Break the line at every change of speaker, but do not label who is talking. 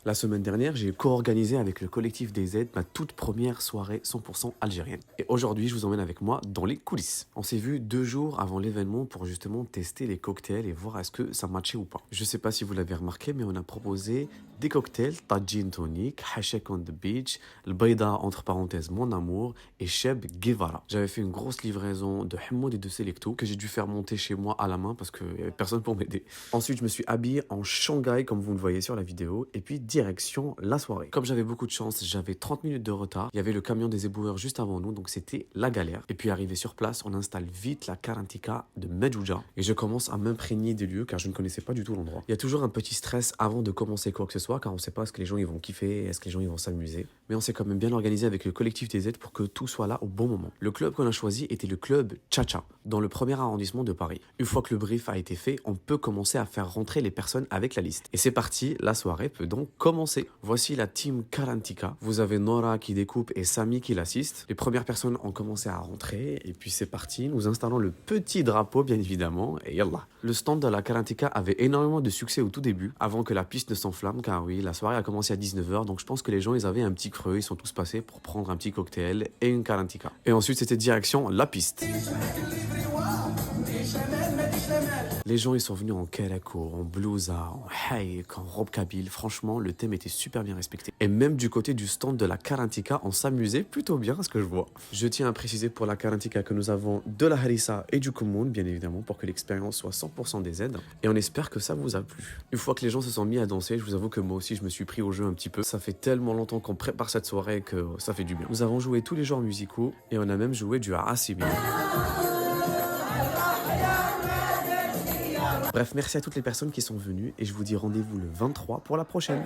La semaine dernière, j'ai co-organisé avec le collectif des Z ma toute première soirée 100% algérienne. Et aujourd'hui, je vous emmène avec moi dans les coulisses. On s'est vu 2 jours avant l'événement pour justement tester les cocktails et voir est-ce que ça matchait ou pas. Je sais pas si vous l'avez remarqué, mais on a proposé des cocktails, Tajin Tonic, Hachek on the Beach, le Baïda entre parenthèses Mon Amour et Cheb Guevara. J'avais fait une grosse livraison de Hamoud et de Selecto que j'ai dû faire monter chez moi à la main parce qu'il n'y avait personne pour m'aider. Ensuite, je me suis habillé en Shanghai comme vous le voyez sur la vidéo et puis direction la soirée. Comme j'avais beaucoup de chance, j'avais 30 minutes de retard. Il y avait le camion des éboueurs juste avant nous, donc c'était la galère. Et puis arrivé sur place, on installe vite la Karantika de Medjouja et je commence à m'imprégner des lieux car je ne connaissais pas du tout l'endroit. Il y a toujours un petit stress avant de commencer quoi que ce soit car on ne sait pas est-ce que les gens ils vont kiffer, est-ce que les gens ils vont s'amuser. Mais on s'est quand même bien organisé avec le collectif des Z pour que tout soit là au bon moment. Le club qu'on a choisi était le club Chacha, dans le premier arrondissement de Paris. Une fois que le brief a été fait, on peut commencer à faire rentrer les personnes avec la liste. Et c'est parti, la soirée peut donc commencer. Voici la team Karantika. Vous avez Nora qui découpe et Samy qui l'assiste. Les premières personnes ont commencé à rentrer et puis c'est parti. Nous installons le petit drapeau bien évidemment et yallah. Le stand de la Karantika avait énormément de succès au tout début, avant que la piste ne s'enflamme car oui, la soirée a commencé à 19h donc je pense que les gens ils avaient un petit creux, ils sont tous passés pour prendre un petit cocktail et une Karantika. Et ensuite c'était direction la piste. Les gens ils sont venus en kereko, en blousa, en haïk, en robe kabyle. Franchement, le thème était super bien respecté. Et même du côté du stand de la Karantika, on s'amusait plutôt bien à ce que je vois. Je tiens à préciser pour la Karantika que nous avons de la harissa et du koumoun, bien évidemment, pour que l'expérience soit 100% des aides. Et on espère que ça vous a plu. Une fois que les gens se sont mis à danser, je vous avoue que moi aussi je me suis pris au jeu un petit peu. Ça fait tellement longtemps qu'on prépare cette soirée que ça fait du bien. Nous avons joué tous les genres musicaux et on a même joué du Asibi. Bref, merci à toutes les personnes qui sont venues et je vous dis rendez-vous le 23 pour la prochaine.